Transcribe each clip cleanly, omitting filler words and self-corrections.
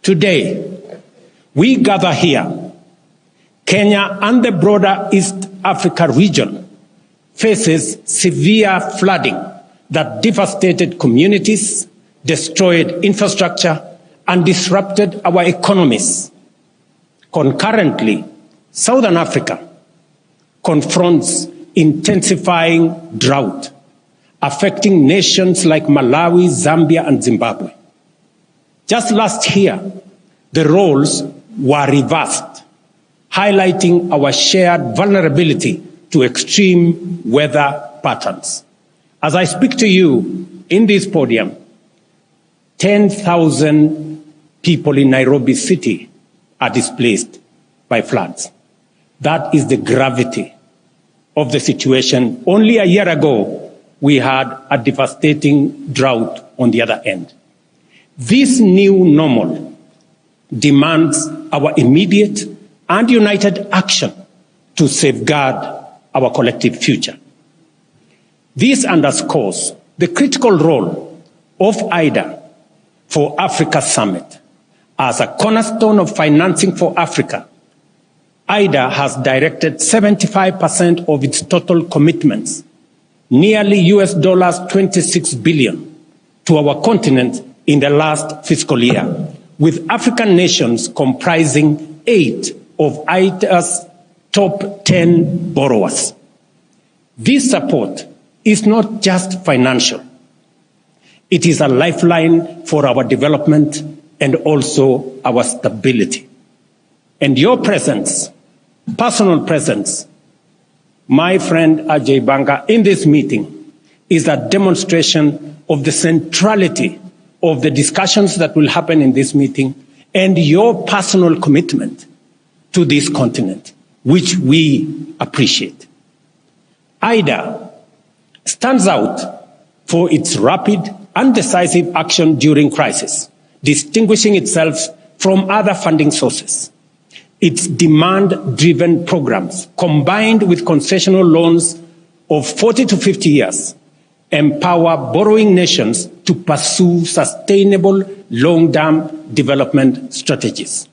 Today, we gather here. Kenya and the broader East Africa region faces severe flooding that devastated communities, destroyed infrastructure, and disrupted our economies. Concurrently, Southern Africa confronts intensifying drought, affecting nations like Malawi, Zambia, and Zimbabwe. Just last year, the roles were reversed, highlighting our shared vulnerability to extreme weather patterns. As I speak to you in this podium, 10,000 people in Nairobi City are displaced by floods. That is the gravity of the situation. Only a year ago, we had a devastating drought on the other end. This new normal demands our immediate and united action to safeguard our collective future. This underscores the critical role of IDA for Africa Summit. As a cornerstone of financing for Africa, IDA has directed 75% of its total commitments, nearly $26 billion, to our continent in the last fiscal year, with African nations comprising 8 of IDA's top 10 borrowers. This support is not just financial. It is a lifeline for our development and also our stability. And your presence, personal presence, my friend Ajay Banga, in this meeting is a demonstration of the centrality of the discussions that will happen in this meeting and your personal commitment to this continent, which we appreciate. IDA stands out for its rapid and decisive action during crisis, distinguishing itself from other funding sources. Its demand-driven programs, combined with concessional loans of 40 to 50 years, empower borrowing nations to pursue sustainable long-term development strategies.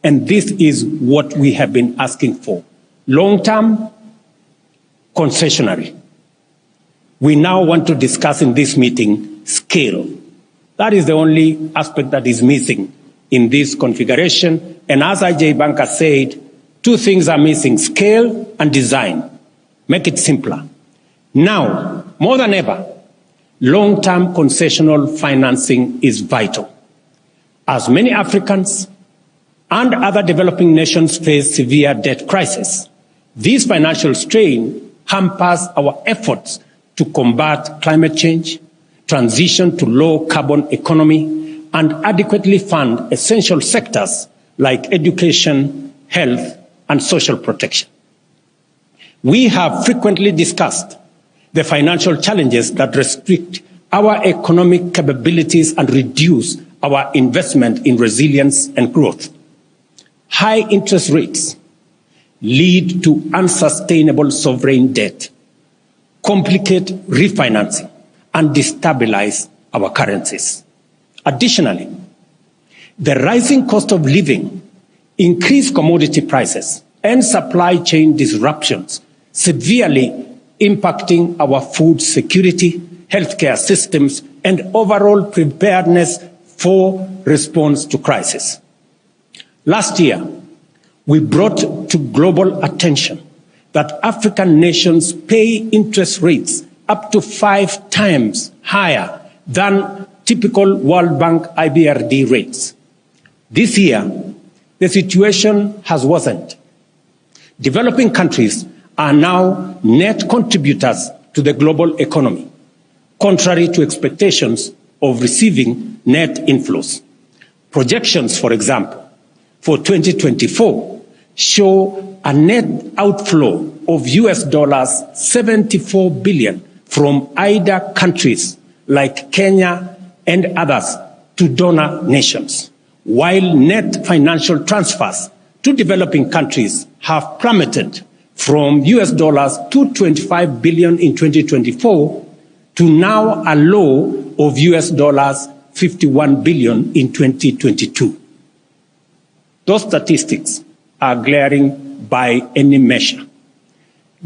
And this is what we have been asking for. Long-term, concessionary. We now want to discuss in this meeting scale. That is the only aspect that is missing in this configuration. And as Ajay Banka said, 2 things are missing: scale and design. Make it simpler. Now, more than ever, long-term concessional financing is vital. As many Africans and other developing nations face severe debt crisis, this financial strain hampers our efforts to combat climate change, transition to low-carbon economy, and adequately fund essential sectors like education, health, and social protection. We have frequently discussed the financial challenges that restrict our economic capabilities and reduce our investment in resilience and growth. High interest rates lead to unsustainable sovereign debt, complicate refinancing, and destabilize our currencies. Additionally, the rising cost of living, increased commodity prices, and supply chain disruptions severely impacting our food security, healthcare systems, and overall preparedness for response to crisis. Last year, we brought to global attention that African nations pay interest rates up to 5 times higher than typical World Bank IBRD rates. This year, the situation has worsened. Developing countries are now net contributors to the global economy, contrary to expectations of receiving net inflows. Projections, for example, for 2024 show a net outflow of $74 billion from IDA countries like Kenya and others to donor nations, while net financial transfers to developing countries have plummeted from $225 billion in 2024 to now a low of $51 billion in 2022. Those statistics are glaring by any measure.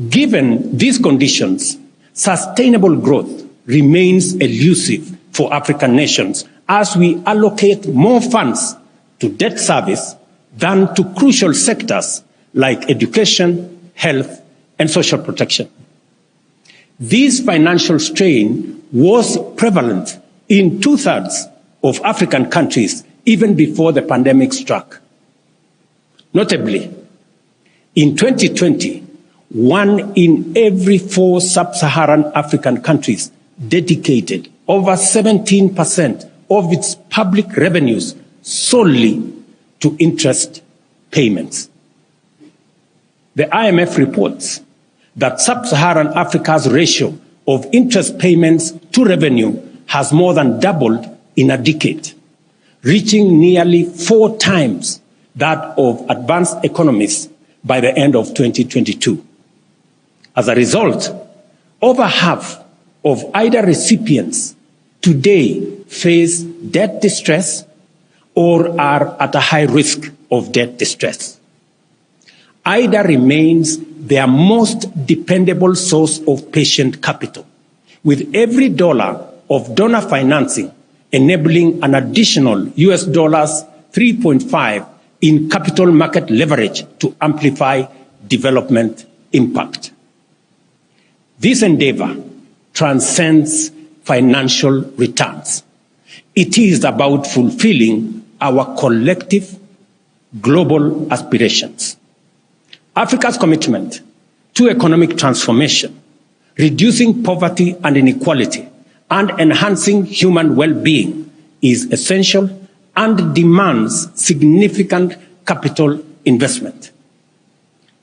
Given these conditions, sustainable growth remains elusive for African nations as we allocate more funds to debt service than to crucial sectors like education, health, and social protection. This financial strain was prevalent in 2/3 of African countries even before the pandemic struck. Notably, in 2020, 1 in every 4 sub-Saharan African countries dedicated over 17% of its public revenues solely to interest payments. The IMF reports that sub-Saharan Africa's ratio of interest payments to revenue has more than doubled in a decade, reaching nearly 4 times that of advanced economies by the end of 2022. As a result, over half of IDA recipients today face debt distress or are at a high risk of debt distress. IDA remains their most dependable source of patient capital, with every dollar of donor financing enabling an additional US $3.5 in capital market leverage to amplify development impact. This endeavor transcends financial returns. It is about fulfilling our collective global aspirations. Africa's commitment to economic transformation, reducing poverty and inequality, and enhancing human well-being is essential and demands significant capital investment.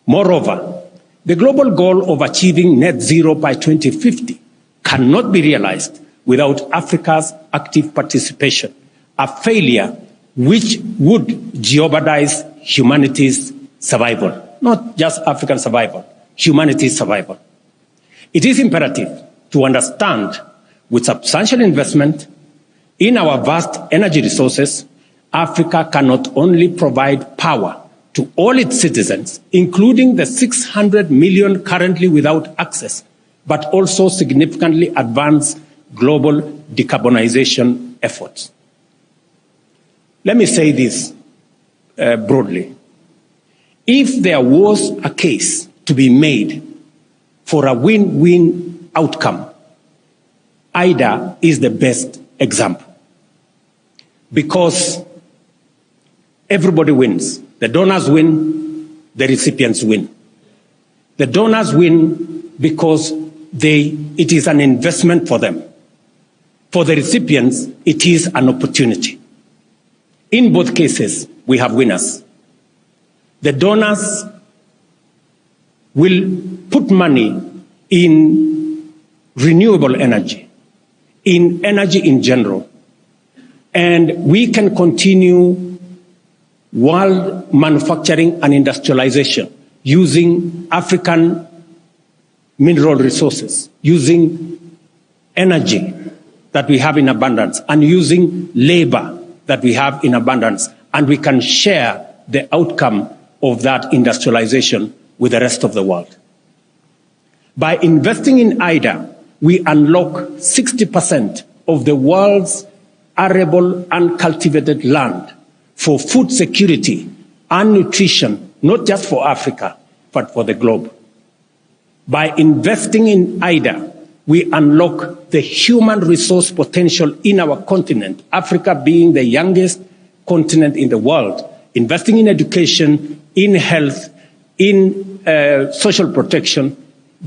Moreover, the global goal of achieving net zero by 2050 cannot be realized without Africa's active participation, a failure which would jeopardize humanity's survival, not just African survival, humanity's survival. It is imperative to understand with substantial investment in our vast energy resources, Africa can not only provide power to all its citizens, including the 600 million currently without access, but also significantly advance global decarbonization efforts. Let me say this broadly. If there was a case to be made for a win-win outcome, IDA is the best example, because everybody wins. The donors win, the recipients win. The donors win because it is an investment for them. For the recipients, it is an opportunity. In both cases, we have winners. The donors will put money in renewable energy, in energy in general, and we can continue world manufacturing and industrialization using African mineral resources, using energy that we have in abundance, and using labor that we have in abundance, and we can share the outcome of that industrialization with the rest of the world. By investing in IDA, we unlock 60% of the world's arable and cultivated land for food security and nutrition, not just for Africa, but for the globe. By investing in IDA, we unlock the human resource potential in our continent, Africa being the youngest continent in the world. Investing in education, in health, in social protection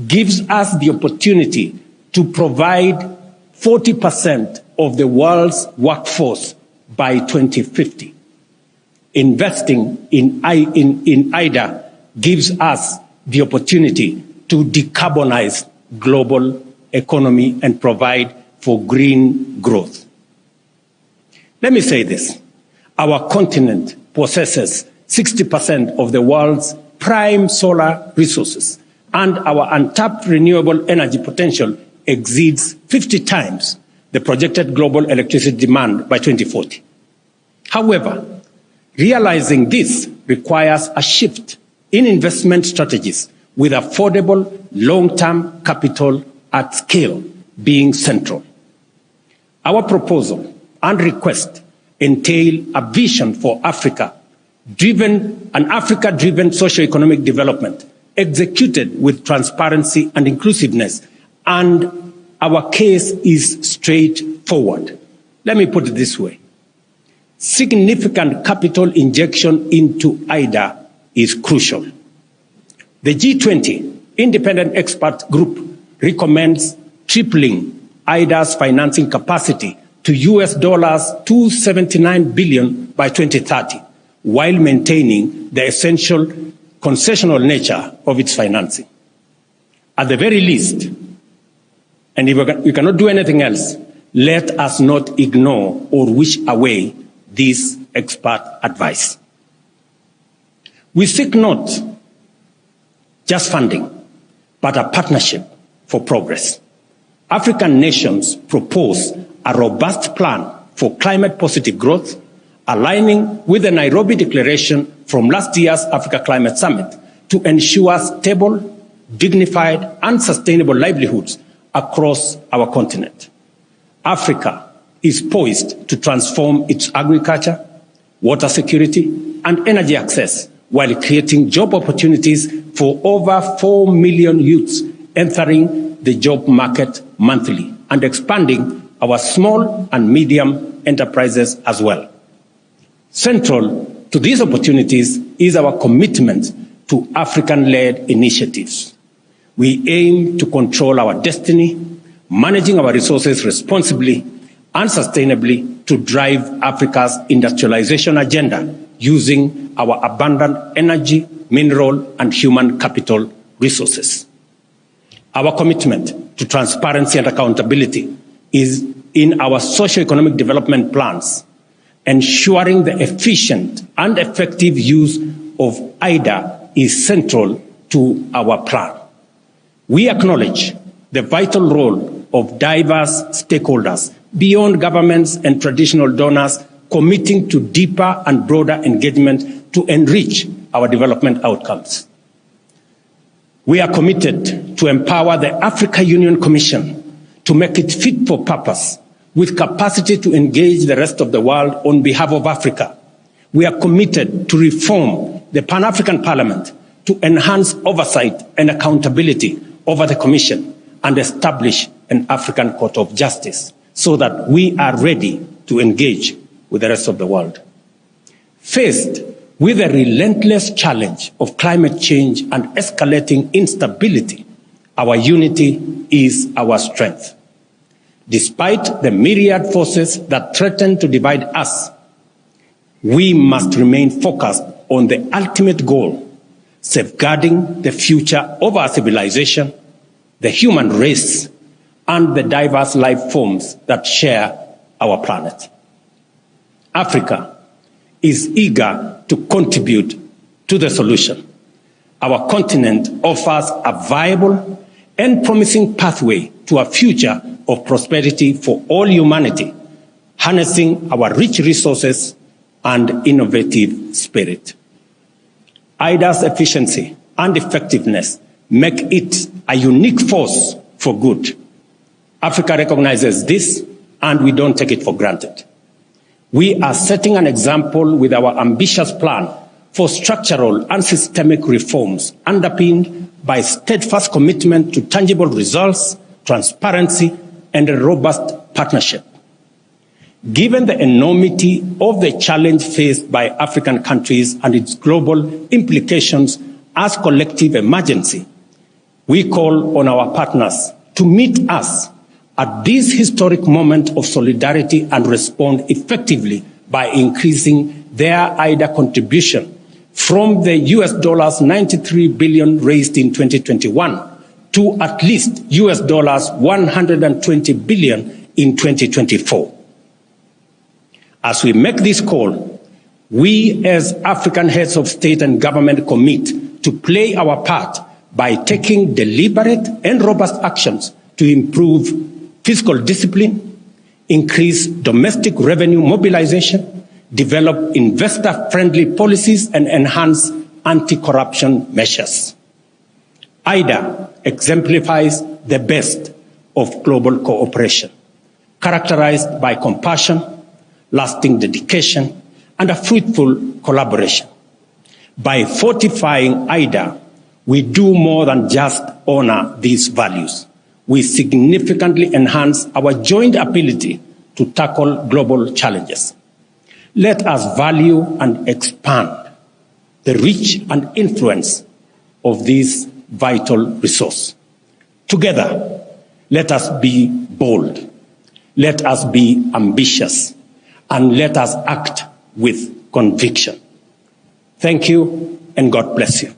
gives us the opportunity to provide 40% of the world's workforce by 2050. Investing in IDA gives us the opportunity to decarbonize global economy and provide for green growth. Let me say this. Our continent possesses 60% of the world's prime solar resources, and our untapped renewable energy potential exceeds 50 times the projected global electricity demand by 2040. However, Realizing this requires a shift in investment strategies with affordable long-term capital at scale being central. Our proposal and request entail a vision for Africa-driven socio-economic development executed with transparency and inclusiveness, and our case is straightforward. Let me put it this way. Significant capital injection into IDA is crucial. The G20 independent expert group recommends tripling IDA's financing capacity to US $279 billion by 2030, while maintaining the essential concessional nature of its financing. At the very least, and if we cannot do anything else, let us not ignore or wish away this expert advice. We seek not just funding, but a partnership for progress. African nations propose a robust plan for climate-positive growth, aligning with the Nairobi Declaration from last year's Africa Climate Summit to ensure stable, dignified, and sustainable livelihoods across our continent. Africa is poised to transform its agriculture, water security, and energy access while creating job opportunities for over 4 million youths entering the job market monthly and expanding our small and medium enterprises as well. Central to these opportunities is our commitment to African-led initiatives. We aim to control our destiny, managing our resources responsibly and sustainably to drive Africa's industrialization agenda using our abundant energy, mineral, and human capital resources. Our commitment to transparency and accountability is in our socio-economic development plans, ensuring the efficient and effective use of IDA is central to our plan. We acknowledge the vital role of diverse stakeholders beyond governments and traditional donors committing to deeper and broader engagement to enrich our development outcomes. We are committed to empower the Africa Union Commission to make it fit for purpose with capacity to engage the rest of the world on behalf of Africa. We are committed to reform the Pan-African Parliament to enhance oversight and accountability over the Commission and establish an African Court of Justice so that we are ready to engage with the rest of the world. Faced with the relentless challenge of climate change and escalating instability, our unity is our strength. Despite the myriad forces that threaten to divide us, we must remain focused on the ultimate goal, safeguarding the future of our civilization, the human race, and the diverse life forms that share our planet. Africa is eager to contribute to the solution. Our continent offers a viable and promising pathway to a future of prosperity for all humanity, harnessing our rich resources and innovative spirit. IDA's efficiency and effectiveness make it a unique force for good. Africa recognizes this, and we don't take it for granted. We are setting an example with our ambitious plan for structural and systemic reforms underpinned by steadfast commitment to tangible results, transparency, and a robust partnership. Given the enormity of the challenge faced by African countries and its global implications as collective emergency, we call on our partners to meet us at this historic moment of solidarity and respond effectively by increasing their IDA contribution from the US $93 billion raised in 2021 to at least US $120 billion in 2024. As we make this call, we as African heads of state and government commit to play our part by taking deliberate and robust actions to improve fiscal discipline, increase domestic revenue mobilization, develop investor-friendly policies, and enhance anti-corruption measures. IDA exemplifies the best of global cooperation, characterized by compassion, lasting dedication, and a fruitful collaboration. By fortifying IDA, we do more than just honor these values. We significantly enhance our joint ability to tackle global challenges. Let us value and expand the reach and influence of this vital resource. Together, let us be bold, let us be ambitious, and let us act with conviction. Thank you, and God bless you.